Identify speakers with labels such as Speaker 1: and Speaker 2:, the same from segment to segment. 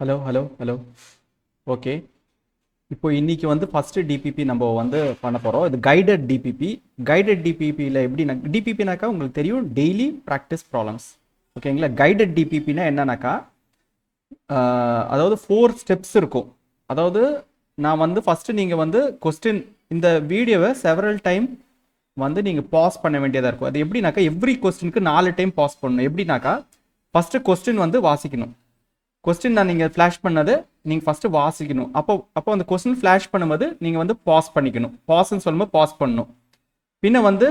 Speaker 1: Hello hello hello. Okay, இப்போ இன்னைக்கு வந்து ஃபர்ஸ்ட் டிபிபி நம்ம வந்து பண்ண போகிறோம். இது கைடட் டிபிபி. கைடட் டிபிபியில் எப்படின்னா, டிபிபினாக்கா உங்களுக்கு தெரியும், டெய்லி ப்ராக்டிஸ் ப்ராப்ளம்ஸ். ஓகேங்களா? கைடட் டிபிபினா என்னன்னாக்கா, அதாவது 4 ஸ்டெப்ஸ் இருக்கும். அதாவது நான் வந்து ஃபஸ்ட்டு நீங்கள் வந்து கொஸ்டின், இந்த வீடியோவை செவரல் டைம் வந்து நீங்கள் பாஸ் பண்ண வேண்டியதாக இருக்கும். அது எப்படின்னாக்கா, எவ்ரி கொஸ்டினுக்கு 4 டைம் பாஸ் பண்ணணும். எப்படின்னாக்கா, ஃபஸ்ட்டு கொஸ்டின் வந்து வாசிக்கணும். கொஸ்டின் நான் நீங்கள் ஃப்ளாஷ் பண்ணது நீங்கள் ஃபஸ்ட்டு வாசிக்கணும். அப்போ அந்த கொஸ்டின் ஃப்ளாஷ் பண்ணும்போது நீங்கள் வந்து பாஸ் பண்ணிக்கணும். பாஸ்ன்னு சொல்லும்போது பாஸ் பண்ணணும். பின்ன வந்து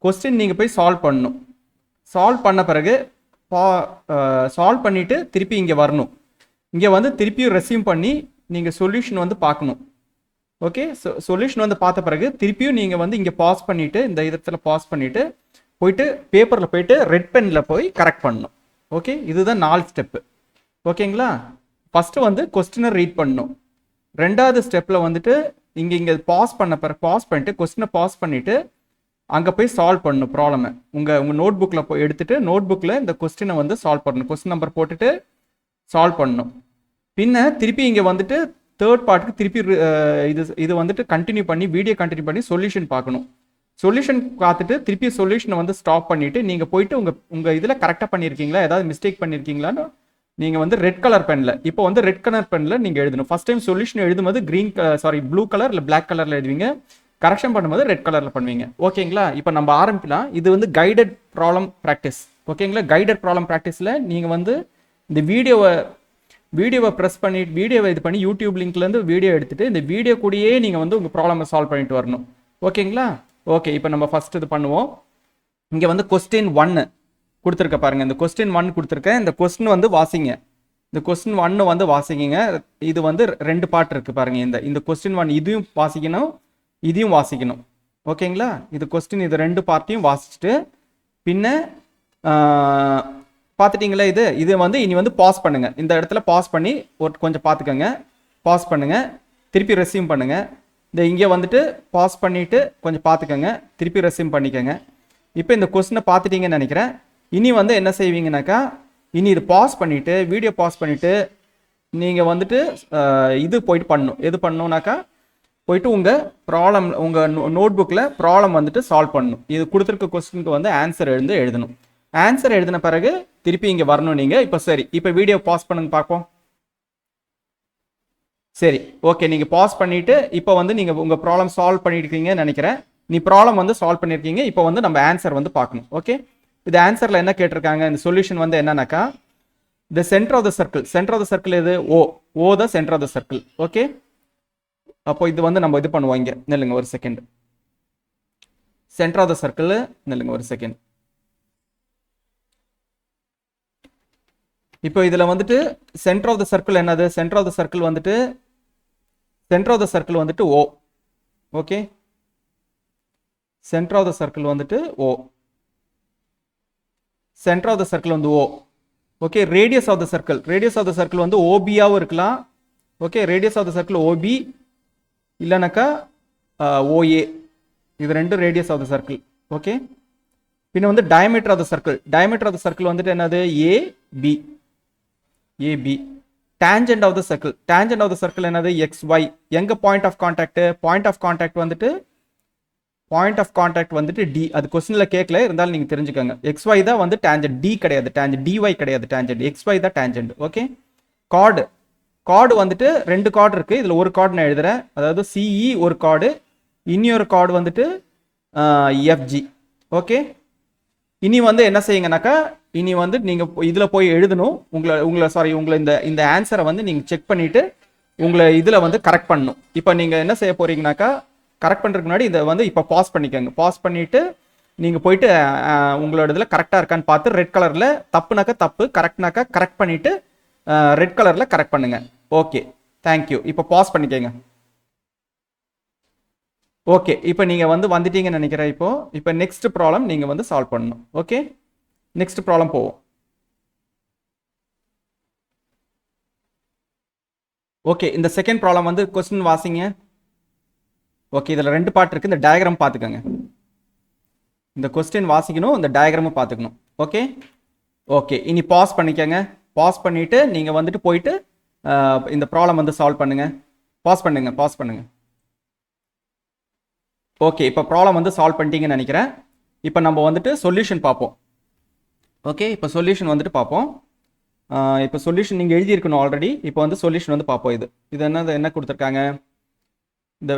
Speaker 1: கொஸ்டின் நீங்கள் போய் சால்வ் பண்ணணும். சால்வ் பண்ண பிறகு சால்வ் பண்ணிவிட்டு திருப்பி இங்கே வரணும். இங்கே வந்து திருப்பியும் ரெஸ்யூம் பண்ணி நீங்கள் சொல்யூஷன் வந்து பார்க்கணும். ஓகே, சொல்யூஷன் வந்து பார்த்த பிறகு திருப்பியும் நீங்கள் வந்து இங்கே பாஸ் பண்ணிவிட்டு, இந்த இடத்துல பாஸ் பண்ணிவிட்டு போயிட்டு பேப்பரில் போயிட்டு ரெட் பெனில் போய் கரெக்ட் பண்ணணும். ஓகே, இதுதான் 4 ஸ்டெப்பு. ஓகேங்களா? ஃபஸ்ட்டு வந்து கொஸ்டினை ரீட் பண்ணணும். ரெண்டாவது ஸ்டெப்பில் வந்துட்டு இங்கே பாஸ் பண்ணிட்டு கொஸ்டினை பாஸ் பண்ணிவிட்டு அங்கே போய் சால்வ் பண்ணணும் ப்ராப்ளமை. உங்கள் நோட் புக்கில் போய் எடுத்துகிட்டு நோட் புக்கில் இந்த கொஸ்டினை வந்து சால்வ் பண்ணணும். கொஸ்டின் நம்பர் போட்டுட்டு சால்வ் பண்ணணும். பின்ன திருப்பி இங்கே வந்துட்டு தேர்ட் பார்ட்டுக்கு திருப்பி இது வந்துட்டு கண்டினியூ பண்ணி, வீடியோ கண்டினியூ பண்ணி சொல்யூஷன் பார்க்கணும். சொல்யூஷன் பார்த்துட்டு திருப்பி சொல்யூஷனை வந்து ஸ்டாப் பண்ணிவிட்டு நீங்கள் போயிட்டு உங்கள் இதில் கரெக்டாக பண்ணியிருக்கீங்களா, ஏதாவது மிஸ்டேக் பண்ணியிருக்கீங்களான்னு நீங்கள் வந்து ரெட் கலர் பெனில், இப்போ வந்து ரெட் கலர் பெனில் நீங்கள் எழுதணும். ஃபஸ்ட் டைம் சொல்யூஷன் எழுதும்போது ப்ளூ கலர் இல்லை பிளாக் கலரில் எழுதுவீங்க. கரெக்ஷன் பண்ணும்போது ரெட் கலரில் பண்ணுவீங்க. ஓகேங்களா? இப்போ நம்ம ஆரம்பிக்கலாம். இது வந்து கைடட் ப்ராப்ளம் ப்ராக்டிஸ். ஓகேங்களா? கைடட் ப்ராப்ளம் ப்ராக்டிஸில் நீங்கள் வந்து இந்த வீடியோவை ப்ரெஸ் பண்ணி, வீடியோவை இது பண்ணி யூடியூப் லிங்க்லேருந்து வீடியோ எடுத்துகிட்டு இந்த வீடியோ கூடயே நீங்கள் வந்து உங்கள் ப்ராப்ளமை சால்வ் பண்ணிட்டு வரணும். ஓகேங்களா? ஓகே, இப்போ நம்ம ஃபஸ்ட் இது பண்ணுவோம். இங்கே வந்து கொஸ்டின் 1 கொடுத்துருக்க பாருங்க. இந்த கொஸ்டின் 1 கொடுத்துருக்கேன். இந்த கொஸ்டின் வந்து வாசிங்க. இந்த கொஸ்டின் 1 வந்து வாசிக்கிங்க. இது வந்து 2 பார்ட் இருக்குது பாருங்க. இந்த கொஸ்டின் 1 இதையும் வாசிக்கணும், இதையும் வாசிக்கணும். ஓகேங்களா? இது கொஸ்டின், இது 2 பார்ட்டையும் வாசிச்சுட்டு பின்ன பார்த்துட்டிங்களா? இது வந்து இனி வந்து பாஸ் பண்ணுங்க. இந்த இடத்துல பாஸ் பண்ணி கொஞ்சம் பார்த்துக்கோங்க. பாஸ் பண்ணுங்க, திருப்பி ரெஸ்யூம் பண்ணுங்க. இங்கே வந்துட்டு பாஸ் பண்ணிட்டு கொஞ்சம் பார்த்துக்கோங்க, திருப்பி ரெஸ்யூம் பண்ணிக்கோங்க. இப்போ இந்த கொஸ்டினை பார்த்துட்டீங்கன்னு நினைக்கிறேன். இனி வந்து என்ன செய்வீங்கன்னாக்கா, இனி இது பாஸ் பண்ணிவிட்டு, வீடியோ பாஸ் பண்ணிவிட்டு நீங்கள் வந்துட்டு இது போயிட்டு பண்ணணும். எது பண்ணணுன்னாக்கா, போயிட்டு உங்கள் நோட் புக்கில் ப்ராப்ளம் வந்துட்டு சால்வ் பண்ணணும். இது கொடுத்துருக்க கொஸ்டினுக்கு வந்து ஆன்சர் எழுதணும். ஆன்சர் எழுதின பிறகு திருப்பி இங்கே வரணும் நீங்கள். இப்போ சரி, இப்போ வீடியோ பாஸ் பண்ணுங்க பார்ப்போம். சரி, ஓகே, நீங்கள் பாஸ் பண்ணிவிட்டு இப்போ வந்து நீங்கள் உங்கள் ப்ராப்ளம் சால்வ் பண்ணியிருக்கீங்கன்னு நினைக்கிறேன். நீ ப்ராப்ளம் வந்து சால்வ் பண்ணியிருக்கீங்க. இப்போ வந்து நம்ம ஆன்சர் வந்து பார்க்கணும். ஓகே, இது ஆன்சரில் என்ன கேட்டிருக்காங்க, இந்த சொல்யூஷன் வந்து என்னன்னாக்கா, the center of the circle எது? O the center of the circle. Okay, அப்போ இது வந்து நம்ம இது பண்ணுவோம். இங்கே நில்லுங்க ஒரு second. Center of the circle நில்லுங்க ஒரு செகண்ட். இப்போ இதில் வந்துட்டு சென்டர் ஆஃப் த சர்க்கிள் என்னது? சென்டர் ஆஃப் த சர்க்கிள் வந்துட்டு O. Okay, center of the circle வந்துட்டு O. Center of the circle வந்து O. Okay, radius of the circle வந்து ஓபியாவும் இருக்கலாம். Okay, radius of the circle OP இல்லைனாக்கா OA. இது 2 radius of the circle. Okay, பின்ன வந்து டயமீட்டர் ஆஃப் த சர்க்கிள் வந்துட்டு என்னது? AB. Tangent of the circle என்னது? XY. எங்க பாயிண்ட் ஆஃப் கான்டாக்ட் வந்துட்டு டி. அது கொஸ்டின்ல கேட்கல, இருந்தாலும் நீங்க தெரிஞ்சுக்கோங்க. XY தான் வந்து டேஞ்சன்ட், டி கிடையாது. டேஞ்சன்ட் DY கிடையாது. டேஞ்சன்ட் XY தான் டேஞ்சன்ட். ஓகே, கார்டு வந்துட்டு 2 கார்டு இருக்கு. இதுல ஒரு கார்டு நான் எழுதுறேன், அதாவது CE ஒரு கார்டு, இன்னொரு கார்டு வந்துட்டு FG. ஓகே, இனி வந்து என்ன செய்யுங்கனாக்கா, இனி வந்து நீங்க இதுல போய் எழுதணும். உங்களை இந்த ஆன்சரை வந்து நீங்க செக் பண்ணிட்டு உங்களை இதுல வந்து கரெக்ட் பண்ணணும். இப்போ நீங்க என்ன செய்ய போறீங்கனாக்கா, கரெக்ட் பண்றதுக்கு முன்னாடி இதை வந்து இப்போ பாஸ் பண்ணிக்கோங்க. பாஸ் பண்ணிட்டு நீங்க போயிட்டு உங்களோட இதுல கரெக்டா இருக்கான்னு பார்த்து ரெட் கலர்ல தப்புனாக்கா தப்பு, கரெக்ட்னாக்கா கரெக்ட் பண்ணிட்டு ரெட் கலர்ல கரெக்ட் பண்ணுங்க. Okay, thank you. இப்போ பாஸ் பண்ணிக்கோங்க. ஓகே, இப்போ நீங்க வந்து வந்துட்டீங்கன்னு நினைக்கிறேன். இப்போ நெக்ஸ்ட் ப்ராப்ளம் நீங்க வந்து சால்வ் பண்ணணும். ஓகே, நெக்ஸ்ட் ப்ராப்ளம் போவோம். ஓகே, இந்த செகண்ட் ப்ராப்ளம் வந்து கொஸ்டின் வாசிங்க. ஓகே, இதுல 2 பார்ட் இருக்கு. இந்த டயக்ராம் பார்த்துக்கோங்க. இந்த கொஸ்டின் வாசிக்கணும், இந்த டயக்ராமும் பார்த்துக்கணும். ஓகே, இனி பாஸ் பண்ணிக்கோங்க. பாஸ் பண்ணிட்டு நீங்க வந்துட்டு போயிட்டு இந்த ப்ராப்ளம் வந்து சால்வ் பண்ணுங்க. பாஸ் பண்ணுங்க. ஓகே, இப்போ ப்ராப்ளம் வந்து சால்வ் பண்ணிட்டீங்கன்னு நினைக்கிறேன். இப்போ நம்ம வந்துட்டு சொல்யூஷன் பார்ப்போம். ஓகே, இப்போ சொல்யூஷன் வந்துட்டு பார்ப்போம். இப்போ சொல்யூஷன் நீங்கள் எழுதியிருக்கணும் ஆல்ரெடி. இப்போ வந்து சொல்யூஷன் வந்து பார்ப்போம். இது என்ன கொடுத்துருக்காங்க? இந்த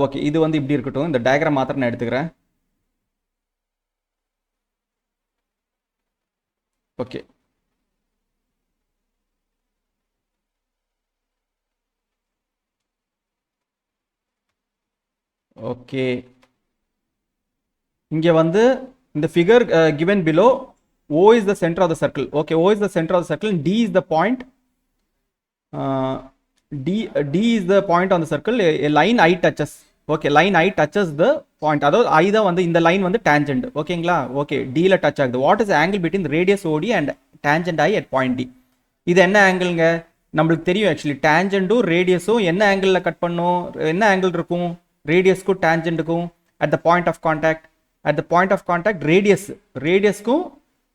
Speaker 1: ஓகே, இது வந்து இப்படி இருக்கட்டும். இந்த டயக்ராம் மாத்திரம் நான் எடுத்துக்கிறேன். ஓகே, ஓகே, இங்கே வந்து இந்த figure given below, O is the center of the circle. Okay, O is the center of the circle, D is the point. D is the point on the circle. A line I touches. Okay, line I touches the point. அதாவது I தான் வந்து இந்த line வந்து tangent. ஓகேங்களா? Okay, Dல touch ஆகுது. What is the angle between the radius OD and tangent I at point D? இது என்ன ஆங்கிள்ங்க? நம்மளுக்கு தெரியும் ஆக்சுவலி டேஞ்சன்ட்டும் ரேடியஸும் என்ன ஆங்கிளில் கட் பண்ணும், என்ன ஆங்கிள் இருக்கும் ரேடியஸ்க்கும் டேஞ்சன்ட்டுக்கும் at the point of contact. At the point of contact, ரேடியஸ்க்கும்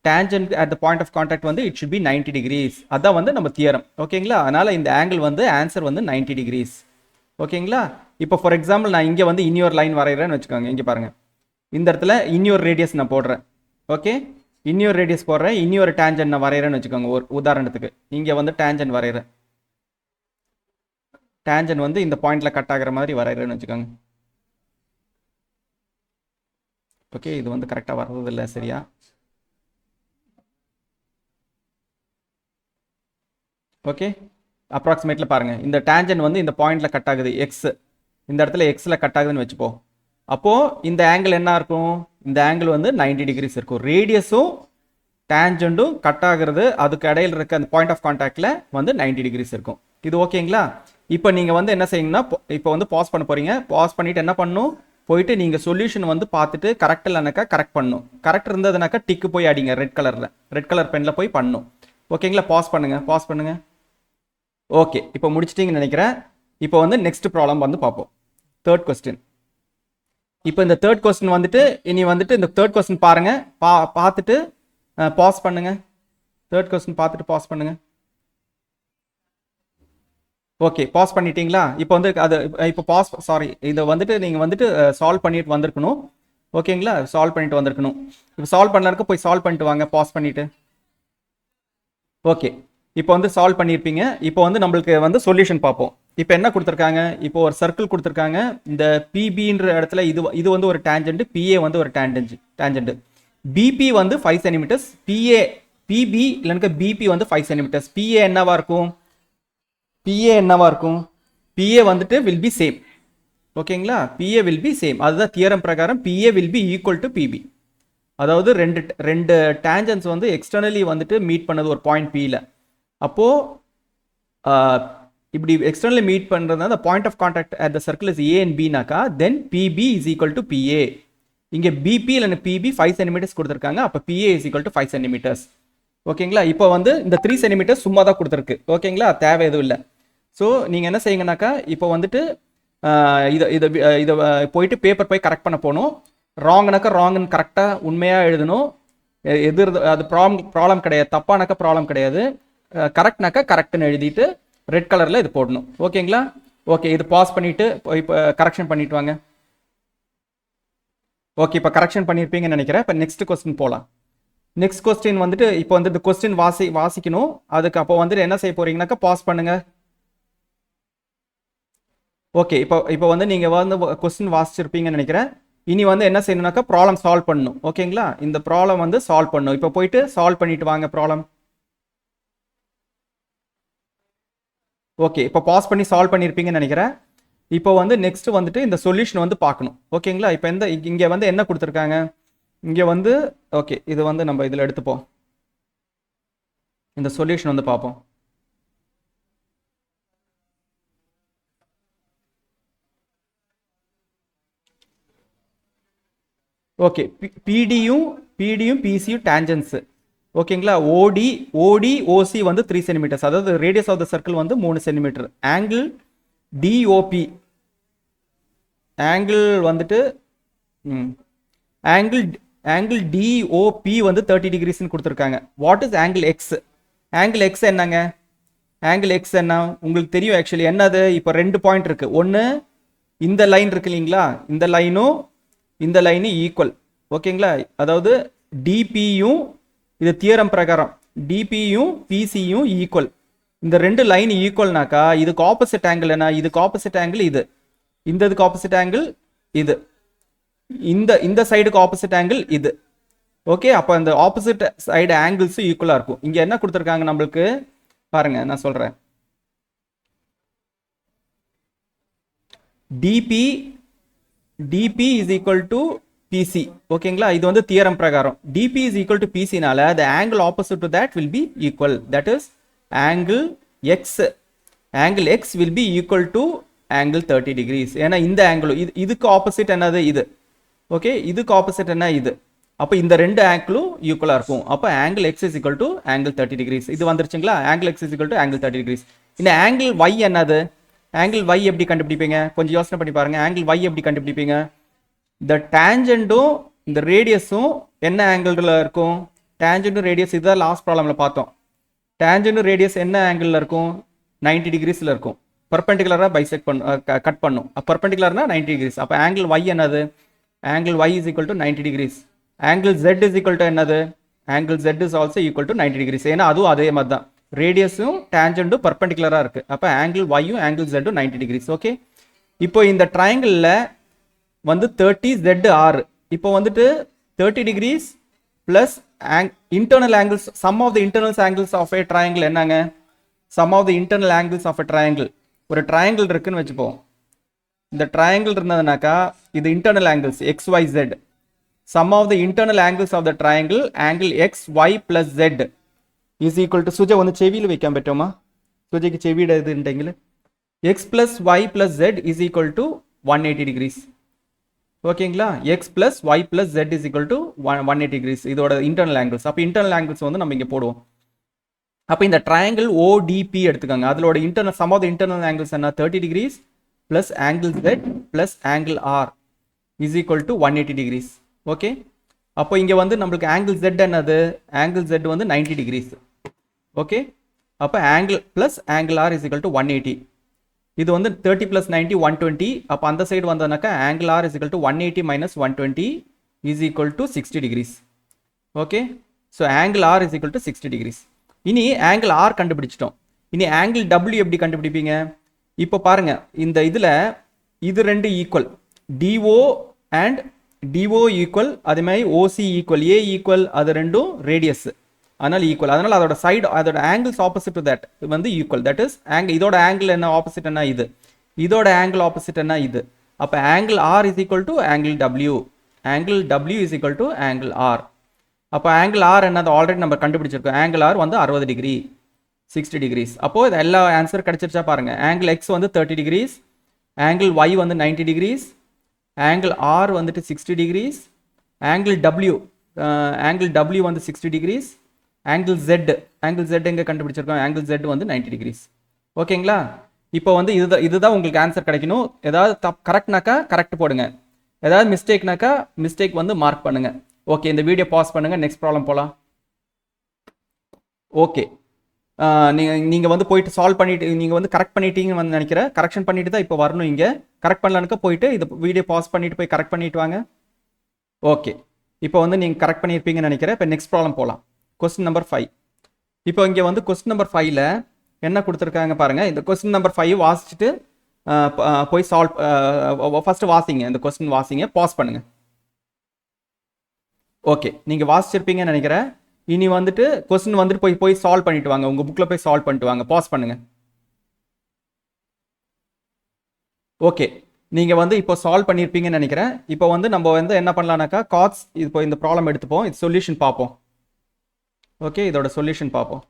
Speaker 1: tangent at the point of contact வந்து it should be 90 degrees. அதான் வந்து நம்ம தியரம். ஓகேங்களா? அதனால இந்த ஆங்கிள் வந்து ஆன்சர் வந்து 90 degrees. ஓகேங்களா? இப்போ ஃபார் எக்ஸாம்பிள் நான் இங்கே வந்து இன்னொரு லைன் வரைகிறேன்னு வச்சுக்கோங்க. இங்கே பாருங்க, இந்த இடத்துல இன்னொரு ரேடியஸ் நான் போடுறேன். ஓகே, இன்னொரு ரேடியஸ் போடுறேன், இன்னொரு டேஞ்சன்ட் நான் வரைகிறேன்னு வச்சுக்கோங்க. ஒரு உதாரணத்துக்கு இங்கே வந்து டேஞ்சன்ட் வரைகிறேன். டேஞ்சன்ட் வந்து இந்த பாயிண்ட்ல கட் ஆகிற மாதிரி வரைகிறேன்னு வச்சுக்கோங்க. ஓகே, இது வந்து கரெக்டாக வர்றது இல்லை சரியா? ஓகே, அப்ராக்சிமேட்டில் பாருங்க, இந்த டேஞ்சன்ட் வந்து இந்த பாயிண்ட்ல கட் ஆகுது, எக்ஸ் இந்த இடத்துல எக்ஸ்ல கட் ஆகுதுன்னு வச்சுப்போம். அப்போ இந்த ஆங்கிள் என்ன இருக்கும்? இந்த ஆங்கிள் வந்து 90 டிகிரிஸ் இருக்கும். ரேடியஸும் டேஞ்சன்ட்டும் கட் ஆகுறது அதுக்கு இடையில இருக்க அந்த பாயிண்ட் ஆஃப் கான்டாக்ட்ல வந்து 90 டிகிரிஸ் இருக்கும். இது ஓகேங்களா? இப்போ நீங்க வந்து என்ன செய்யணும்னா, இப்போ வந்து பாஸ் பண்ண போறீங்க. பாஸ் பண்ணிட்டு என்ன பண்ணணும், போயிட்டு நீங்க சொல்யூஷன் வந்து பார்த்துட்டு கரெக்ட் இல்லைனாக்கா கரெக்ட் பண்ணணும். கரெக்ட் இருந்ததுனாக்கா டிக்கு போய் அடிங்க, ரெட் கலர் பென்ல போய் பண்ணணும். ஓகேங்களா? பாஸ் பண்ணுங்க. ஓகே, இப்போ முடிச்சிட்டீங்கன்னு நினைக்கிறேன். இப்போ வந்து நெக்ஸ்ட் ப்ராப்ளம் வந்து பார்ப்போம். Third question. இப்போ இந்த தேர்ட் கொஸ்டின் வந்துட்டு இனி வந்துட்டு இந்த தேர்ட் கொஸ்டின் பாருங்க, பார்த்துட்டு பாஸ் பண்ணுங்க. தேர்ட் கொஸ்டின் பார்த்துட்டு பாஸ் பண்ணுங்க. ஓகே, பாஸ் பண்ணிட்டீங்களா? இப்போ வந்து அது இப்போ பாஸ் இதை வந்துட்டு நீங்கள் வந்துட்டு சால்வ் பண்ணிட்டு வந்திருக்கணும். ஓகேங்களா? சால்வ் பண்ணிட்டு வந்திருக்கணும். இப்போ சால்வ் பண்ணலருக்கு போய் சால்வ் பண்ணிட்டு வாங்க, பாஸ் பண்ணிட்டு. ஓகே, இப்போ வந்து சால்வ் பண்ணியிருப்பீங்க. இப்போ வந்து நம்மளுக்கு வந்து சொல்யூஷன் பார்ப்போம். இப்போ என்ன கொடுத்துருக்காங்க? இப்போ ஒரு சர்க்கிள் கொடுத்துருக்காங்க. இந்த பிபின்ற இடத்துல இது வந்து ஒரு டேஞ்சன்ட், பிஏ வந்து ஒரு டேஞ்சன்ட். பிபி வந்து 5 சென்டிமீட்டர்ஸ், பிபி இல்லைன்னா பிபி வந்து 5 சென்டிமீட்டர்ஸ். பிஏ என்னவா இருக்கும்? பிஏ வந்துட்டு வில் பி சேம். ஓகேங்களா? PA will be same. அதுதான் தியரம் பிரகாரம் PA will be equal to PB. அதாவது ரெண்டு டேஞ்சன்ஸ் வந்து எக்ஸ்டர்னலி வந்துட்டு மீட் பண்ணது ஒரு பாயிண்ட் பியில். அப்போ இப்படி எக்ஸ்டர்னலி மீட் பண்ணுறது அந்த point of contact at the circle is A and பினாக்கா, then PB is equal to PA. இங்கே பிபி இல்லைன்னா பிபி 5 சென்டிமீட்டர்ஸ் கொடுத்துருக்காங்க. அப்போ PA is equal to 5 centimetres. ஓகேங்களா? இப்போ வந்து இந்த 3 சென்டிமீட்டர்ஸ் சும்மா தான் கொடுத்துருக்கு. ஓகேங்களா? தேவை எதுவும் இல்லை. ஸோ நீங்கள் என்ன செய்யுங்கனாக்கா, இப்போ வந்துட்டு இதை போயிட்டு பேப்பர் போய் கரெக்ட் பண்ண போகணும். ராங்னாக்கா ராங்குன்னு கரெக்டாக உண்மையாக எழுதணும். அது ப்ராப்ளம் கிடையாது, தப்பானாக்கா ப்ராப்ளம் கிடையாது. கரெக்ட்னாக்கா கரெக்ட்னு எழுதிட்டு ரெட் கலரில் இது போடணும். ஓகேங்களா? ஓகே, இது பாஸ் பண்ணிவிட்டு இப்போ கரெக்ஷன் பண்ணிட்டு வாங்க. ஓகே, இப்போ கரெக்ஷன் பண்ணியிருப்பீங்கன்னு நினைக்கிறேன். இப்போ நெக்ஸ்ட் கொஸ்டின் போகலாம். நெக்ஸ்ட் கொஸ்டின் வந்துட்டு இப்போ வந்து இந்த கொஸ்டின் வாசிக்கணும். அதுக்கு அப்போ வந்துட்டு என்ன செய்ய போறீங்கன்னாக்கா பாஸ் பண்ணுங்க. ஓகே, இப்போ வந்து நீங்கள் வந்து கொஸ்டின் வாசிச்சிருப்பீங்கன்னு நினைக்கிறேன். இனி வந்து என்ன செய்யணும்னாக்கா ப்ராப்ளம் சால்வ் பண்ணணும். ஓகேங்களா? இந்த ப்ராப்ளம் வந்து சால்வ் பண்ணணும். இப்போ போயிட்டு சால்வ் பண்ணிட்டு வாங்க ப்ராப்ளம். ஓகே, இப்போ பாஸ் பண்ணி சால்வ் பண்ணியிருப்பீங்கன்னு நினைக்கிறேன். இப்போ வந்து நெக்ஸ்ட் வந்துட்டு இந்த சொல்யூஷன் வந்து பார்க்கணும். ஓகேங்களா? இப்போ இங்கே வந்து என்ன கொடுத்துருக்காங்க? இங்கே வந்து ஓகே, இது வந்து நம்ம இதில் எடுத்துப்போம். இந்த சொல்யூஷன் வந்து பார்ப்போம். ஓகே, பிடியும் பிசியும் டேஞ்சன்ஸ். ஓகேங்களா? ஓடி ஓசி வந்து 3 சென்டிமீட்டர்ஸ். அதாவது ரேடியஸ் ஆஃப் த சர்க்கிள் வந்து 3 சென்டிமீட்டர். ஆங்கிள் டிஓபி ஆங்கிள் வந்துட்டு ஆங்கிள் டிஓபி வந்து 30 டிகிரிஸ்ன்னு கொடுத்துருக்காங்க. What is angle X? Angle X என்னங்க? ஆங்கிள் எக்ஸ் என்ன உங்களுக்கு தெரியும் ஆக்சுவலி என்னது இப்போ ரெண்டு பாயிண்ட் இருக்கு ஒன்று இந்த லைன் இருக்கு இல்லைங்களா இந்த லைனும் ஈக்குவல் ஓகேங்களா அதாவது டிபியும் இது தியரம் பிரகாரம் டிபியும் பிசியும் ஈக்குவல் இந்த ரெண்டு லைன் ஈக்குவல்னாக்கா இதுக்கு ஆப்போசிட் ஆங்கிள் என்ன இதுக்கு ஆப்போசிட் ஆங்கிள் இது இதுக்கு ஆப்போசிட் ஆங்கிள் இது இந்த சைடுக்கு ஆப்போசிட் ஆங்கிள் இது ஓகே அப்போ அந்த ஆப்போசிட் சைடு ஆங்கிள்ஸும் ஈக்குவலாக இருக்கும் இங்கே என்ன கொடுத்துருக்காங்க நம்மளுக்கு பாருங்க நான் சொல்கிறேன் DP is equal to PC ஓகேங்களா இது வந்து தியரம் பிரகாரம் டிபி இஸ் ஈக்குவல் டு பிசினால the angle opposite to that will be equal that is angle x will be equal to angle 30 degrees ஏன்னா இந்த ஆங்கிள் இதுக்கு ஆப்போசிட் என்னது இது ஓகே இதுக்கு ஆப்போசிட் என்ன இது அப்போ இந்த ரெண்டு ஆங்கிளும் ஈக்குவலாக இருக்கும் அப்போ angle X is equal to angle 30 degrees இது வந்துருச்சுங்களா angle X is equal to angle 30 degrees இந்த ஆங்கிள் y என்னது ஆங்கிள் y எப்படி கண்டுபிடிப்பீங்க கொஞ்சம் யோசனை பண்ணி பாருங்க ஆங்கிள் y எப்படி கண்டுபிடிப்பீங்க இந்த டேஞ்சண்டும் இந்த ரேடியஸும் என்ன ஆங்கிளில் இருக்கும் டேஞ்சண்டும் ரேடியஸ் இதுதான் லாஸ்ட் ப்ராப்ளம்ல பார்த்தோம் டேஞ்சண்டும் ரேடியஸ் என்ன ஆங்கிளில் இருக்கும் 90 டிகிரிஸில் இருக்கும் பர்பெண்டிகுலராக பைசெக்ட் கட் பண்ணும் பர்பெண்டிகுலர்னா 90 டிகிரிஸ் அப்போ ஆங்கிள் y என்னது angle y is equal to 90 degrees angle z is equal to என்னது angle z is also equal to 90 degrees ஏன்னா அதுவும் அதே மாதிரி தான் ரேடியஸும் டேஞ்சண்டும் பர்பெண்டிகுலராக இருக்கு அப்போ angle y-யும் angle z-ம் 90 degrees ஓகே இப்போ இந்த ட்ரையாங்கிளில் வந்து 30 ZR இப்போ வந்துட்டு 30 degrees plus internal angles sum of the internal angles of a triangle என்னங்க sum of the internal angles of a triangle ஒரு ட்ரையாங்கிள் இருக்குன்னு வச்சுப்போம் இந்த ட்ரையாங்கிள் இருந்ததுனாக்கா இது internal angles XYZ sum of the internal angles of the triangle angle XY plus Z is equal to சுஜா வந்து செவியில் வைக்காம பற்றோமா சுஜைக்கு செவியிட இதுണ്ടെങ്കിൽ X plus Y plus Z is equal to 180 degrees ஓகேங்களா X plus Y plus Z is equal to 180 degrees இதோட இன்டர்னல் ஆங்கிள்ஸ் அப்போ இன்டர்னல் ஆங்கிள்ஸ் வந்து நம்ம இங்கே போடுவோம் அப்போ இந்த ட்ரையாங்கிள் ODP எடுத்துக்கோங்க அதோட internal sum of the internal angles என்ன 30 degrees plus angle Z plus angle R is equal to 180 degrees okay அப்போ இங்க வந்து நமக்கு angle Z என்னது angle Z வந்து 90 degrees okay அப்போ angle plus angle R is equal to 180 இது வந்து 30 plus 90 120 அப்போ அந்த side வந்தனாக்கா angle R is equal to 180 minus 120 is equal to 60 degrees okay so angle R is equal to 60 degrees இனி angle R கண்டுபிடிச்சிட்டோம் இனி angle W எப்படி கண்டுபிடிப்பீங்க இப்போ பாருங்க இந்த இதுல இது ரெண்டு equal DO and DO equal அதே மாதிரி OC ஈக்குவல் A ஈக்குவல் அது ரெண்டும் ரேடியஸ் அதனால ஈக்குவல் அதனால அதோட சைடு அதோட ஆங்கிள்ஸ் ஆப்போசிட் டு தட் வந்து ஈக்குவல் தட் இஸ் இதோட ஆங்கிள் என்ன ஆப்போசிட் என்ன இது இதோட ஆங்கிள் ஆப்போசிட் என்ன இது அப்போ angle R is equal to angle W is equal to angle R அப்போ ஆங்கிள் R என்னது ஆல்ரெடி நம்ம கண்டுபிடிச்சிருக்கோம் ஆங்கிள் R வந்து 60 டிகிரி 60 degrees அப்போ இது எல்லா ஆன்சர் கிடைச்சிருச்சா பாருங்க ஆங்கிள் x வந்து 30 degrees ஆங்கிள் y வந்து 90 degrees ஆங்கிள் R வந்துட்டு 60 degrees ஆங்கிள் W வந்து 60 degrees ஆங்கிள் Z எங்க கண்டுபிடிச்சிருக்கோம் ஆங்கிள் Z வந்து 90 degrees ஓகேங்களா இப்போ வந்து இதுதான் உங்களுக்கு ஆன்சர் கிடைக்கணும் ஏதாவது கரெக்ட்னாக்கா கரெக்ட் போடுங்க ஏதாவது மிஸ்டேக்னாக்கா மிஸ்டேக் வந்து மார்க் பண்ணுங்க ஓகே இந்த வீடியோ பாஸ் பண்ணுங்க நெக்ஸ்ட் ப்ராப்ளம் போலாம் ஓகே நீங்கள் வந்து போயிட்டு சால்வ் பண்ணிட்டு நீங்கள் வந்து கரெக்ட் பண்ணிட்டீங்கன்னு வந்து நினைக்கிறேன் கரெக்ஷன் பண்ணிட்டு தான் இப்போ வரணும் இங்கே கரெக்ட் பண்ணலானுக்க போயிட்டு இது வீடியோ பாஸ் பண்ணிட்டு போய் கரெக்ட் பண்ணிட்டு வாங்க ஓகே இப்போ வந்து நீங்கள் கரெக்ட் பண்ணியிருப்பீங்கன்னு நினைக்கிறேன் இப்போ நெக்ஸ்ட் ப்ராப்ளம் போகலாம் கொஸ்டின் நம்பர் 5 இப்போ இங்கே வந்து கொஸ்டின் நம்பர் 5ல் என்ன கொடுத்துருக்காங்க பாருங்க இந்த கொஸ்டின் நம்பர் 5 வாசிச்சுட்டு போய் சால்வ் ஃபர்ஸ்ட் வாசிங்க இந்த கொஸ்டின் வாசிங்க பாஸ் பண்ணுங்க ஓகே நீங்கள் வாசிச்சிருப்பீங்கன்னு நினைக்கிறேன் இனி வந்துட்டு கொஸ்டின் வந்துட்டு போய் சால்வ் பண்ணிட்டு வாங்க உங்க புக்ல போய் சால்வ் பண்ணிட்டு வாங்க பாஸ் பண்ணுங்க ஓகே நீங்க வந்து இப்போ சால்வ் பண்ணிருப்பீங்கன்னு நினைக்கிறேன் இப்போ வந்து நம்ம வந்து என்ன பண்ணலாம்னாக்கா காட்ஸ் இப்போ இந்த ப்ராப்ளம் எடுத்துப்போம் இது சொல்யூஷன் பார்ப்போம் ஓகே இதோட சொல்யூஷன் பார்ப்போம்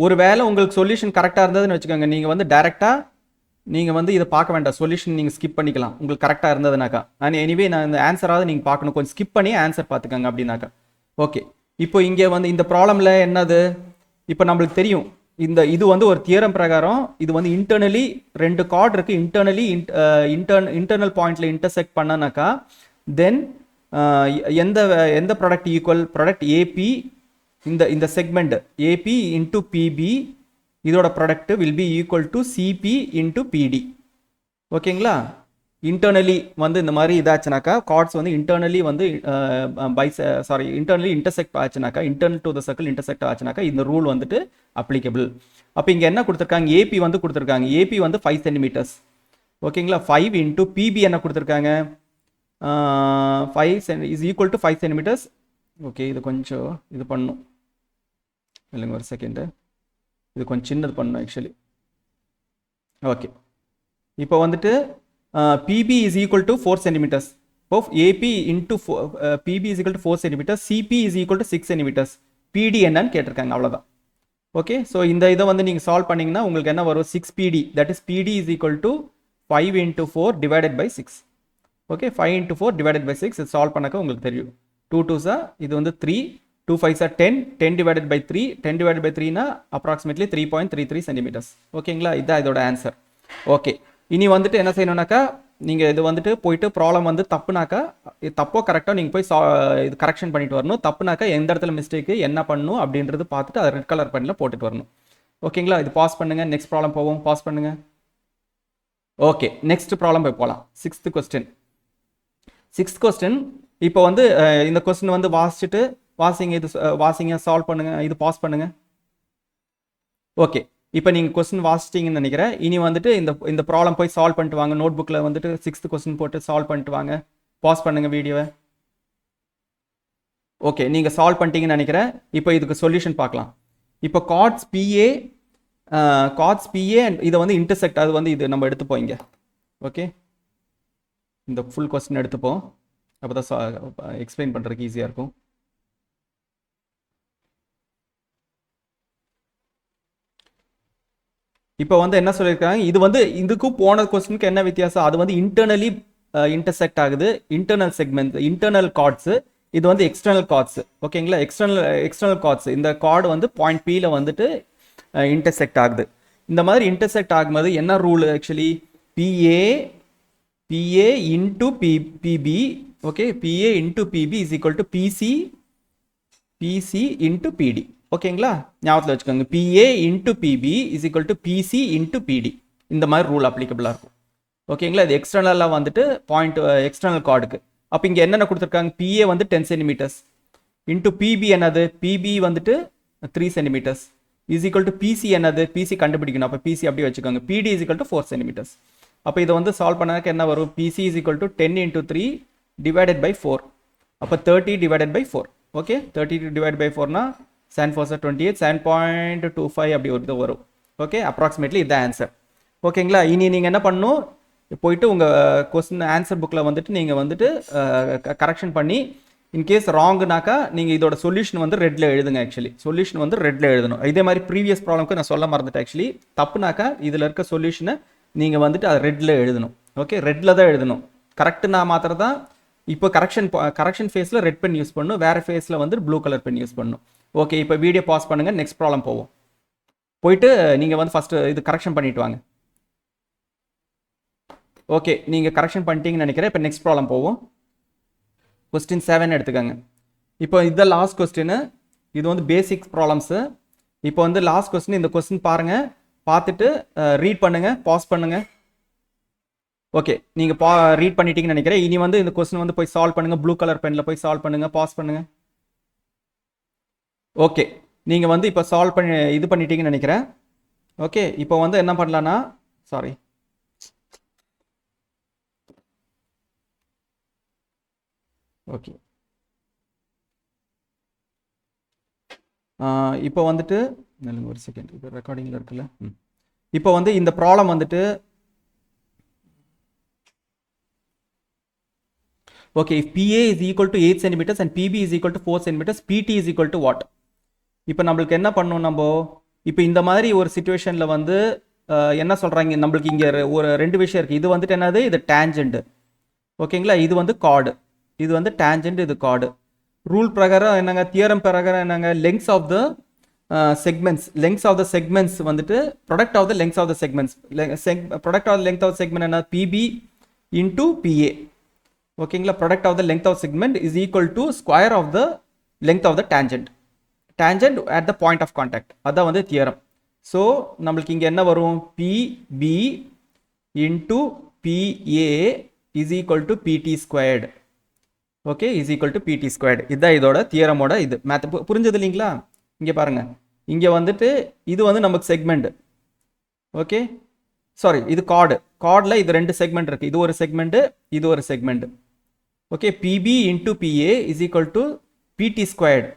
Speaker 1: ஒருவேளை உங்களுக்கு சொல்யூஷன் கரெக்டாக இருந்ததுன்னு வச்சுக்கோங்க நீங்கள் வந்து டைரெக்டாக நீங்கள் வந்து இதை பார்க்க வேண்டாம் சொல்யூஷன் நீங்கள் ஸ்கிப் பண்ணிக்கலாம் உங்களுக்கு கரெக்டாக இருந்ததுனாக்கா எனிவே நான் இந்த ஆன்சராவது நீங்கள் பார்க்கணும் கொஞ்சம் ஸ்கிப் பண்ணி ஆன்சர் பார்த்துக்கோங்க அப்படின்னாக்கா ஓகே இப்போ இங்கே வந்து இந்த ப்ராப்ளமில் என்னது இப்போ நம்மளுக்கு தெரியும் இது வந்து ஒரு தியரம் பிரகாரம் இது வந்து இன்டர்னலி ரெண்டு கார்டு இருக்குது இன்டர்னல் பாயிண்ட்ல இன்டர்செக்ட் பண்ணனாக்கா தென் எந்த எந்த ப்ராடக்ட் ஈக்குவல் ப்ராடக்ட் ஏபி இந்த செக்மெண்ட் ஏபி இன்ட்டு பிபி இதோட product will be equal to CP into PD. ஓகேங்களா? இன்டர்னலி வந்து இந்த மாதிரி இதாச்சுனாக்கா கார்ட்ஸ் வந்து இன்டர்னலி வந்து இன்டர்னலி இன்டர்செக்ட் ஆச்சுனாக்கா internal to the circle intersect ஆச்சுனாக்கா இந்த ரூல் வந்துட்டு அப்ளிகபிள். அப்போ இங்கே என்ன கொடுத்துருக்காங்க? ஏபி வந்து கொடுத்துருக்காங்க. ஏபி வந்து 5 சென்டிமீட்டர்ஸ். ஓகேங்களா? 5 இன்ட்டு பிபி என்ன கொடுத்துருக்காங்க? 5 is equal to 5 centimetres. Okay, இது கொஞ்சம் இது பண்ணும் இல்லைங்க, ஒரு செகண்டு. இது கொஞ்சம் சின்னது பண்ணணும் ஆக்சுவலி. ஓகே, இப்போ வந்துட்டு PB is equal to 4 centimeters. So AP into PB is equal to 4 centimeters. CP is equal to 6 centimeters. PD என்னன்னு கேட்டிருக்காங்க, அவ்வளோதான். ஓகே, ஸோ இந்த இதை வந்து நீங்கள் சால்வ் பண்ணிங்கன்னா உங்களுக்கு என்ன வரும்? 6PD. That is PD is equal to 5 into 4 divided by 6. Okay, 5 into 4 divided by 6 இது சால்வ் பண்ணக்க உங்களுக்கு தெரியும். 2 2s இது வந்து 3, 2 5s 10, 10 divided by 3, 10 divided by 3 னா approximately 3.33 centimeters. ஓகேங்களா? இதுதான் இதோட ஆன்சர். ஓகே, இனி வந்துட்டு என்ன செய்யணும்னாக்கா நீங்கள் இது வந்துட்டு போயிட்டு ப்ராப்ளம் வந்து தப்புனாக்கா தப்போ கரெக்டாக நீங்கள் போய் இது கரெக்ஷன் பண்ணிட்டு வரணும். தப்புனாக்கா எந்த இடத்துல மிஸ்டேக்கு என்ன பண்ணணும் அப்படின்றது பார்த்துட்டு அதை ரெட் கலர் பென்னில் போட்டுட்டு வரணும். ஓகேங்களா? இது பாஸ் பண்ணுங்கள். நெக்ஸ்ட் ப்ராப்ளம் போவோம். பாஸ் பண்ணுங்கள். ஓகே, நெக்ஸ்ட் ப்ராப்ளம் போய் போகலாம். 6th question. 6th கொஸ்டின் இப்போ வந்து இந்த கொஸ்டின் வந்து வாசிச்சுட்டு வாசிங்க சால்வ் பண்ணுங்கள். இது பாஸ் பண்ணுங்கள். ஓகே, இப்போ நீங்கள் கொஸ்டின் வாசிச்சிட்டிங்கன்னு நினைக்கிறேன். இனி வந்துட்டு இந்த ப்ராப்ளம் போய் சால்வ் பண்ணிட்டு வாங்க. நோட் புக்கில் வந்துட்டு 6th கொஸ்டின் போட்டு சால்வ் பண்ணிட்டு வாங்க. பாஸ் பண்ணுங்கள் வீடியோவை. ஓகே, நீங்கள் சால்வ் பண்ணிட்டீங்கன்னு நினைக்கிறேன். இப்போ இதுக்கு சொல்யூஷன் பார்க்கலாம். இப்போ கார்ட்ஸ் பிஏ அண்ட் இதை வந்து இன்டர்செக்ட், அது வந்து இது நம்ம எடுத்துப்போம் இங்கே. ஓகே, இந்த ஃபுல் கொஸ்டின் எடுத்துப்போம். அப்போ தான் எக்ஸ்பிளைன் பண்ணுறதுக்கு ஈஸியாக இருக்கும். இப்போ வந்து என்ன சொல்லியிருக்காங்க? இது வந்து இதுக்கும் போன கொஸ்டினுக்கு என்ன வித்தியாசம்? அது வந்து இன்டர்னலி இன்டர்செக்ட் ஆகுது, இன்டர்னல் செக்மெண்ட், இன்டர்னல் கார்ட்ஸ். இது வந்து எக்ஸ்டர்னல் கார்ட்ஸ். ஓகேங்களா? External chords. இந்த கார்டு வந்து பாயிண்ட் பியில் வந்துட்டு இன்டர்செக்ட் ஆகுது. இந்த மாதிரி இன்டர்செக்ட் ஆகும்போது என்ன rule actually? PA into PB. Okay, PA into PB is equal to PC into PD. ஓகேங்களா? ஞாபகத்தில் வச்சுக்கோங்க. PA into PB is equal to PC into PD. இந்த மாதிரி ரூல் அப்ளிகபிளாக இருக்கும். ஓகேங்களா? இது எக்ஸ்டர்னலாக வந்துட்டு பாயிண்ட் எக்ஸ்டர்னல் கார்டுக்கு. அப்போ இங்கே என்னென்ன கொடுத்துருக்காங்க? பிஏ வந்து 10 சென்டிமீட்டர்ஸ் இன்டு பிபி என்னது? பிபி வந்துட்டு 3 centimetres is equal to PC என்னது? பிசி கண்டுபிடிக்கணும். அப்போ பிசி அப்படியே வச்சுக்கோங்க. பிடி இஸ் ஈக்குவல் டு 4 சென்டிமீட்டர்ஸ். அப்போ இதை வந்து சால்வ் பண்ணாக்க என்ன வரும்? PC is equal to 10 into 3 divided by 4. அப்போ 30 divided by 4. Okay, 30 divided by 4னா 7 4 28, 7.25 அப்படி ஒரு இது வரும். ஓகே, அப்ராக்சிமேட்லி இதுதான் ஆன்சர். ஓகேங்களா? இனி நீங்கள் என்ன பண்ணணும்? போயிட்டு உங்கள் கொஸ்டின் ஆன்சர் புக்கில் வந்துட்டு நீங்கள் வந்துட்டு கரெக்ஷன் பண்ணி இன்கேஸ் ராங்குனாக்கா நீங்கள் இதோட சொல்யூஷன் வந்து ரெட்டில் எழுதுங்க. ஆக்சுவலி சொல்யூஷன் வந்து ரெட்டில் எழுதணும். இதே மாதிரி ப்ரீவியஸ் ப்ராப்ளம்க்கு நான் சொல்ல மறந்துட்டேன். ஆக்சுவலி தப்புனாக்கா இதில் இருக்க சொல்யூஷனை நீங்கள் வந்துட்டு அதை ரெட்டில் எழுதணும். ஓகே, ரெட்டில் தான் எழுதணும். கரெக்டுனா மாத்திரம் தான். இப்போ கரெக்ஷன் ஃபேஸில் ரெட் பென் யூஸ் பண்ணணும், வேறு ஃபேஸில் வந்து ப்ளூ கலர் பென் யூஸ் பண்ணணும். ஓகே, இப்போ வீடியோ பாஸ் பண்ணுங்கள். நெக்ஸ்ட் ப்ராப்ளம் போவோம். போயிட்டு நீங்கள் வந்து ஃபஸ்ட்டு இது கரெக்ஷன் பண்ணிட்டு வாங்க. ஓகே, நீங்கள் கரெக்ஷன் பண்ணிட்டீங்கன்னு நினைக்கிறேன். இப்போ நெக்ஸ்ட் ப்ராப்ளம் போவோம். கொஸ்டின் 7 எடுத்துக்கோங்க. இப்போ இதுதான் லாஸ்ட் கொஸ்டின். இது வந்து பேசிக்ஸ் ப்ராப்ளம்ஸு. இப்போ வந்து லாஸ்ட் கொஸ்டின். இந்த கொஸ்டின் பாருங்கள், பார்த்துட்டு ரீட் பண்ணுங்கள், பாஸ் பண்ணுங்கள். ஓகே, நீங்கள் ரீட் பண்ணிட்டீங்கன்னு நினைக்கிறேன். இனி வந்து இந்த கொஸ்டின் வந்து போய் சால்வ் பண்ணுங்கள். ப்ளூ கலர் பெனில் போய் சால்வ் பண்ணுங்கள், பாஸ் பண்ணுங்கள். ஓகே, நீங்கள் வந்து இப்போ சால்வ் பண்ணி இது பண்ணிட்டீங்கன்னு நினைக்கிறேன். ஓகே, இப்போ வந்து என்ன பண்ணலான்னா, சாரி, ஓகே, இப்போ வந்துட்டு ஒரு செகண்ட், இப்போ ரெக்கார்டிங்கில் இருக்குல்ல. இப்போ வந்து இந்த ப்ராப்ளம் வந்துட்டு okay, if PA is equal to 8 centimeters and PB is equal to 4 centimeters, PT is equal to what? இப்போ நம்மளுக்கு என்ன பண்ணணும்? நம்ம இப்போ இந்த மாதிரி ஒரு சிச்சுவேஷனில் வந்து என்ன சொல்கிறாங்க? நம்மளுக்கு இங்கே ஒரு 2 விஷயம் இருக்குது. இது வந்துட்டு என்னது? இது டேஞ்சண்ட். ஓகேங்களா? இது வந்து கார்டு. இது வந்து டேஞ்சண்ட், இது கார்டு. ரூல் பிரகாரம் என்னங்க? தியரம் பிரகாரம் என்னங்க? லெங்க்ஸ் ஆஃப் த செக்மெண்ட்ஸ் வந்துட்டு product of the lengths of the segments. Product of the length of segment என்ன? PB into PA. ஓகேங்களா, product of the length of segment is equal to square of the length of the tangent at the point of contact. அதான் வந்து theorem. So நம்மளுக்கு இங்கே என்ன வரும், PB into PA is equal to பிடி squared. Okay, is equal to பிடி squared. இதுதான் இதோட தியரமோட இது மேத். புரிஞ்சது இல்லைங்களா? இங்கே பாருங்க, இங்கே வந்துட்டு இது வந்து நமக்கு செக்மெண்ட். ஓகே, சாரி, இது கார்டில் இது ரெண்டு செக்மெண்ட் இருக்குது. இது ஒரு செக்மெண்ட்டு, இது ஒரு segment. Okay, PB into PA is equal to பிடி ஸ்கொயர்டு.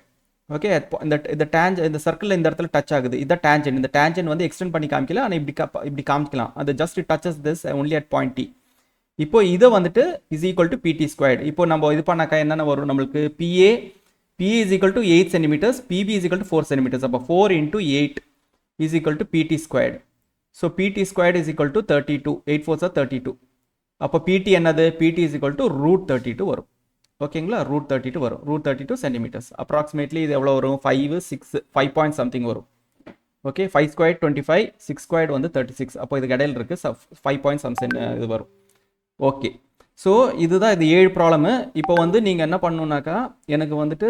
Speaker 1: ஓகே, இந்த இந்த சர்க்கிள் இந்த இடத்துல டச் ஆகுது, இதான் டேஞ்சன். இந்த டேஞ்சன் வந்து எக்ஸ்டெண்ட் பண்ணி காமிக்கல, ஆனால் இப்படி காமிக்கலாம். அது just it touches this only at point T. இப்போ இதை வந்துட்டு இஸ் ஈக்குவல் டு பிடி ஸ்கொயர்டு. இப்போ நம்ம இது பண்ணாக்கா என்னென்ன வரும் நம்மளுக்கு, PA is equal to 8 centimetres, PB is equal to 4 centimetres. அப்போ 4 × 8 இஸ் ஈக்குவல் டு பிடி squared. So PT squared is equal to 32. 8 4 32. அப்போ பிடி என்னது, பிடி இஸ் ஈக்குவல் டு √32 வரும். ஓகேங்களா, √32 வரும். √32 சென்டிமீட்டர்ஸ். அப்ராக்சிமேட்லி இது எவ்வளோ வரும், 5 6 5 பாயிண்ட் சம்திங் வரும். ஓகே, 5 ஸ்கொயர்ட் 25, 6 ஸ்கொயர்ட் வந்து 36. அப்போ இது இடையில இருக்கு 5 பாயிண்ட் சம்திங் இது வரும். ஓகே, ஸோ இதுதான் இது 7 ப்ராப்ளமு. இப்போ வந்து நீங்கள் என்ன பண்ணணுன்னாக்கா, எனக்கு வந்துட்டு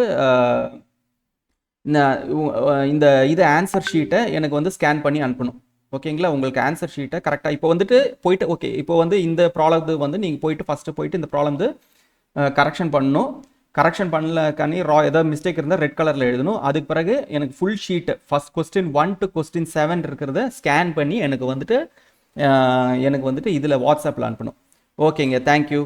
Speaker 1: இந்த இது ஆன்சர் ஷீட்டை எனக்கு வந்து ஸ்கேன் பண்ணி அனுப்பணும். ஓகேங்களா, உங்களுக்கு ஆன்சர் ஷீட்டை கரெக்டாக இப்போ வந்துட்டு போயிட்டு, ஓகே, இப்போ வந்து இந்த ப்ராப்ளம் வந்து நீங்கள் போயிட்டு ஃபஸ்ட்டு போயிட்டு இந்த ப்ராப்ளம் வந்து கரெக்ஷன் பண்ணணும். கரெக்ஷன் பண்ணலக்கானே ஏதாவது மிஸ்டேக் இருந்தால் ரெட் கலரில் எழுதணும். அதுக்கு பிறகு எனக்கு full sheet first question 1 to question 7 இருக்கிறத ஸ்கேன் பண்ணி எனக்கு வந்துட்டு இதில் வாட்ஸ்அப்பில் அனுப்பணும். ஓகேங்க, தேங்க்யூ.